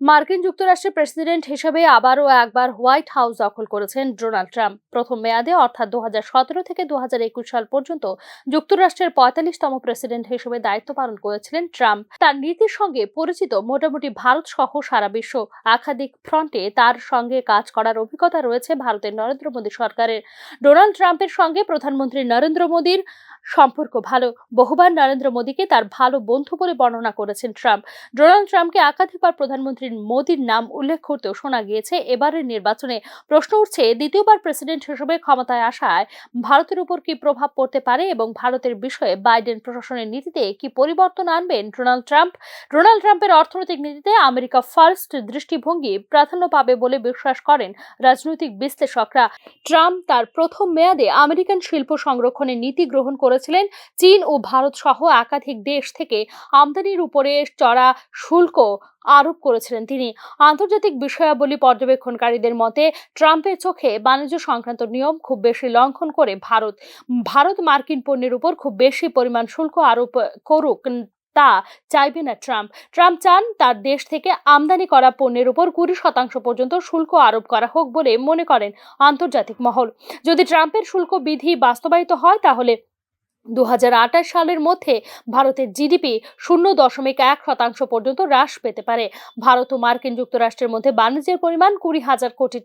মার্কিন যুক্তরাষ্ট্রের প্রেসিডেন্ট হিসেবে আবারও একবার হোয়াইট হাউস দখল করেছেন ডোনাল্ড ট্রাম্প। প্রথম মেয়াদে অর্থাৎ 2017 থেকে 2021 সাল পর্যন্ত যুক্তরাষ্ট্রের 45তম প্রেসিডেন্ট হিসেবে দায়িত্ব পালন করেছিলেন ট্রাম্প। তার নীতির সঙ্গে পরিচিত মোটামুটি ভারত সহ সারা বিশ্ব। একাধিক ফ্রন্টে তার সঙ্গে কাজ করার অভিজ্ঞতা রয়েছে ভারতের নরেন্দ্র মোদী সরকারের। ডোনাল্ড ট্রাম্পের সঙ্গে প্রধানমন্ত্রী নরেন্দ্র মোদীর সম্পর্ক ভালো। বহুবার নরেন্দ্র মোদীকে তার ভালো বন্ধু বলে বর্ণনা করেছেন ট্রাম্প। ডোনাল্ড ট্রাম্পকে একাধিকবার প্রধানমন্ত্রী মোদীর নাম উল্লেখ করতেও শোনা গিয়েছে। এবারের নির্বাচনে প্রশ্ন উঠছে, দ্বিতীয়বার প্রেসিডেন্ট হিসেবে ক্ষমতায় আসায় ভারতের উপর কি প্রভাব পড়তে পারে এবং ভারতের বিষয়ে বাইডেন প্রশাসনের নীতিতে কি পরিবর্তন আনবেন ডোনাল্ড ট্রাম্প। ডোনাল্ড ট্রাম্পের অর্থনৈতিক নীতিতে আমেরিকা ফার্স্ট দৃষ্টিভঙ্গি প্রাধান্য পাবে বলে বিশ্বাস করেন রাজনৈতিক বিশ্লেষকরা। ট্রাম্প তার প্রথম মেয়াদে আমেরিকান শিল্প সংরক্ষণের নীতি গ্রহণ করেছিলেন। চীন ও ভারত সহ একাধিক দেশ থেকে আমদানির উপরে চড়া শুল্ক আরোপ করেছিলেন তিনি। আন্তর্জাতিক বিষয়াবলী পর্যবেক্ষণকারীদের মতে, ট্রাম্পের চোখে বাণিজ্য সংক্রান্ত নিয়ম খুব বেশি লঙ্ঘন করে ভারত মার্কিন পণ্যের উপর খুব বেশি পরিমাণ শুল্ক আরোপ করুক তা চাইবে না ট্রাম্প। ট্রাম্প চান তার দেশ থেকে আমদানি করা পণ্যের উপর 20% পর্যন্ত শুল্ক আরোপ করা হোক বলে মনে করেন আন্তর্জাতিক মহল। যদি ট্রাম্পের শুল্ক বিধি বাস্তবায়িত হয়, তাহলে 2028 সালের মধ্যে ভারতের জিডিপি 0.1% পর্যন্ত হ্রাস পেতে পারে। ভারত ও মার্কিন যুক্তরাষ্ট্রের মধ্যে বাণিজ্যের পরিমাণ $20,000 কোটি।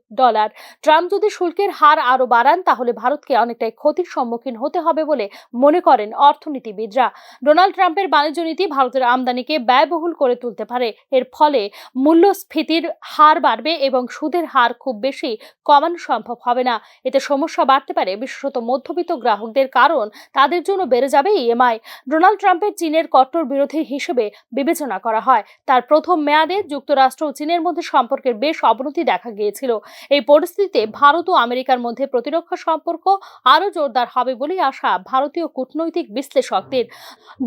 ট্রাম্প যদি শুল্কের হার আরো বাড়ান, তাহলে ভারতকে অনেকটাই ক্ষতির সম্মুখীন হতে হবে বলে মনে করেন অর্থনীতিবিদরা। ডোনাল্ড ট্রাম্পের বাণিজ্য নীতি ভারতের আমদানিকে ব্যয়বহুল করে তুলতে পারে। এর ফলে মূল্যস্ফীতির হার বাড়বে এবং সুদের হার খুব বেশি কমানো সম্ভব হবে না। এতে সমস্যা বাড়তে পারে, বিশেষত মধ্যবিত্ত গ্রাহকদের, কারণ তাদের জন্য বেড়ে যাবে ইএমআই। ডোনাল্ড ট্রাম্পের চীনের কট্টর বিরোধী হিসেবে বিবেচনা করা হয়। তার প্রথম মেয়াদে যুক্তরাষ্ট্র ও চীনের মধ্যে সম্পর্কের বেশ অবনতি দেখা গিয়েছিল। এই পরিস্থিতিতে ভারত ও আমেরিকার মধ্যে প্রতিরক্ষা সম্পর্ক আরো জোরদার হবে বলে আশা ভারতীয় কূটনৈতিক বিশ্লেষকদের।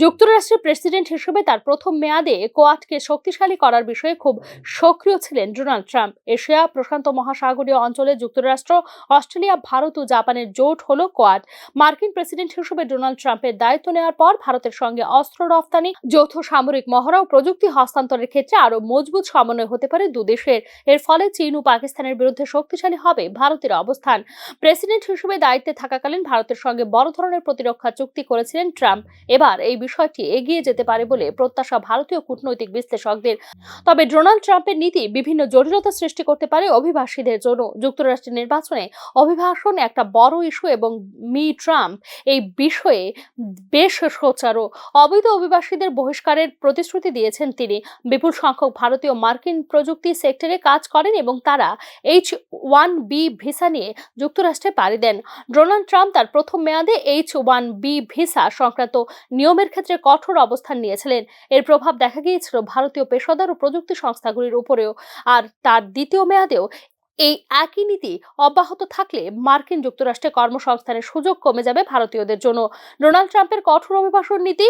যুক্তরাষ্ট্রের প্রেসিডেন্ট হিসেবে তার প্রথম মেয়াদে কোয়াডকে শক্তিশালী করার বিষয়ে খুব সক্রিয় ছিলেন ডোনাল্ড ট্রাম্প। এশিয়া প্রশান্ত মহাসাগরীয় অঞ্চলে যুক্তরাষ্ট্র, অস্ট্রেলিয়া, ভারত ও জাপানের জোট হলো কোয়াড। মার্কিন প্রেসিডেন্ট হিসেবে ডোনাল্ড ট্রাম্পের দায়িত্ব নেওয়ার পর ভারতের সঙ্গে অস্ত্র রফতানি, যৌথ সামরিক মহড়া ও প্রযুক্তি হস্তান্তরের ক্ষেত্রে আরো মজবুত সমন্বয় হতে পারে দুদেশের। এর ফলে চীন ও পাকিস্তানের বিরুদ্ধে শক্তিশালী হবে ভারতের অবস্থান। প্রেসিডেন্ট হিসেবে দায়িত্বে থাকাকালীন ভারতের সঙ্গে বড় ধরনের প্রতিরক্ষা চুক্তি করেছিলেন ট্রাম্প। এবার এই বিষয়টি এগিয়ে যেতে পারে বলে প্রত্যাশা ভারতীয় কূটনৈতিক বিশ্লেষকদের। তবে ডোনাল্ড ট্রাম্পের নীতি বিভিন্ন জটিলতা সৃষ্টি করতে পারে অভিবাসীদের জন্য। যুক্তরাষ্ট্রের নির্বাচনে অভিবাসন একটা বড় ইস্যু এবং ট্রাম্প এই বিষয়ে বেশ সোচ্চারও। অবৈধ অভিবাসীদের বহিষ্কারের প্রতিশ্রুতি দিয়েছেন তিনি। বিপুল সংখ্যক ভারতীয় মার্কিন প্রযুক্তি সেক্টরে কাজ করেন এবং তারা H-1B ভিসা নিয়ে যুক্তরাষ্ট্রে পাড়ি দেন। ডোনাল্ড ট্রাম্প তার প্রথম মেয়াদে H-1B ভিসা সংক্রান্ত নিয়মের ক্ষেত্রে কঠোর অবস্থান নিয়েছিলেন। এর প্রভাব দেখা গিয়েছিল ভারতীয় পেশাদার ও প্রযুক্তি সংস্থাগুলির উপরেও। আর তার দ্বিতীয় মেয়াদেও এই একই নীতি অব্যাহত থাকলে মার্কিন যুক্তরাষ্ট্রে কর্মসংস্থানের সুযোগ কমে যাবে ভারতীয়দের জন্য। ডোনাল্ড ট্রাম্পের কঠোর অভিবাসন নীতি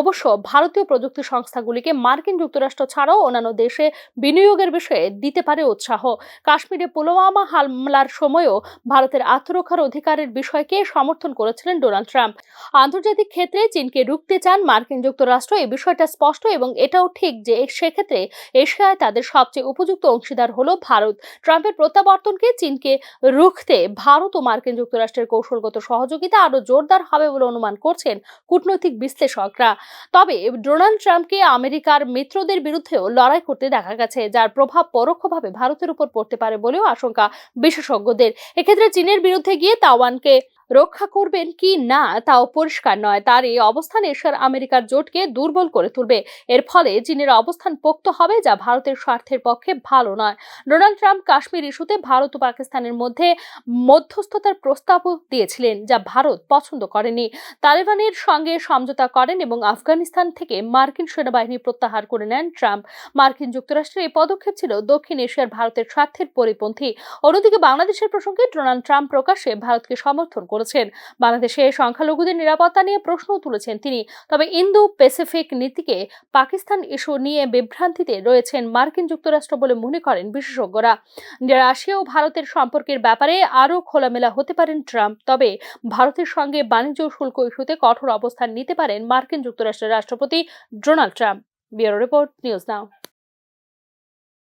অবশ্য ভারতীয় প্রযুক্তি সংস্থাগুলিকে মার্কিন যুক্তরাষ্ট্র ছাড়াও অন্যান্য দেশে বিনিয়োগের বিষয়ে দিতে পারে উৎসাহ। কাশ্মীরে পুলওয়ামা হামলার সময়ও ভারতের আত্মরক্ষার অধিকারের বিষয়কে সমর্থন করেছিলেন ডোনাল্ড ট্রাম্প। আন্তর্জাতিক ক্ষেত্রে চীনকে রুখতে চান মার্কিন যুক্তরাষ্ট্র, এই বিষয়টা স্পষ্ট এবং এটাও ঠিক যে সেক্ষেত্রে এশিয়ায় তাদের সবচেয়ে উপযুক্ত অংশীদার হলো ভারত। ট্রাম্পের প্রত্যাবর্তনকে চীনকে রুখতে ভারত ও মার্কিন যুক্তরাষ্ট্রের কৌশলগত সহযোগিতা আরো জোরদার হবে বলে অনুমান করছেন কূটনৈতিক বিশ্লেষকরা। তবে ডোনাল্ড ট্রাম্পকে আমেরিকার মিত্রদের বিরুদ্ধেও লড়াই করতে দেখা গেছে, যার প্রভাব পরোক্ষভাবে ভারতের উপর পড়তে পারে বলেও আশঙ্কা বিশেষজ্ঞদের। এক্ষেত্রে চীনের বিরুদ্ধে গিয়ে তাইওয়ানকে রক্ষা করবেন কি না তাও পরিষ্কার নয়। তার এই অবস্থান এশিয়ার আমেরিকার জোটকে দুর্বল করে তুলবে। এর ফলে চীনের অবস্থান পোক্ত হবে, যা ভারতের স্বার্থের পক্ষে ভালো নয়। ডোনাল্ড ট্রাম্প কাশ্মীর ইস্যুতে ভারত ও পাকিস্তানের মধ্যে মধ্যস্থতার প্রস্তাবও দিয়েছিলেন, যা ভারত পছন্দ করেনি। তালেবানের সঙ্গে সমঝোতা করেন এবং আফগানিস্তান থেকে মার্কিন সেনাবাহিনী প্রত্যাহার করে নেন ট্রাম্প। মার্কিন যুক্তরাষ্ট্রের এই পদক্ষেপ ছিল দক্ষিণ এশিয়ার ভারতের স্বার্থের পরিপন্থী। অন্যদিকে বাংলাদেশের প্রসঙ্গে ডোনাল্ড ট্রাম্প প্রকাশ্যে ভারতকে সমর্থন করেছেন। বাংলাদেশে সংখ্যালঘুদের নিরাপত্তা নিয়ে প্রশ্নও তুলেছেন তিনি। তবে ইন্দো প্যাসিফিক নীতিকে পাকিস্তান ইস্যু নিয়ে বিভ্রান্তিতে রয়েছেন মার্কিন যুক্তরাষ্ট্র বলে মনে করেন বিশেষজ্ঞরা। রাশিয়া ও ভারতের সম্পর্কের ব্যাপারে আরও খোলামেলা হতে পারেন ট্রাম্প। তবে ভারতের সঙ্গে বাণিজ্য শুল্ক ইস্যুতে কঠোর অবস্থান নিতে পারেন মার্কিন যুক্তরাষ্ট্রের রাষ্ট্রপতি Donald Trump. Bureau report, news now.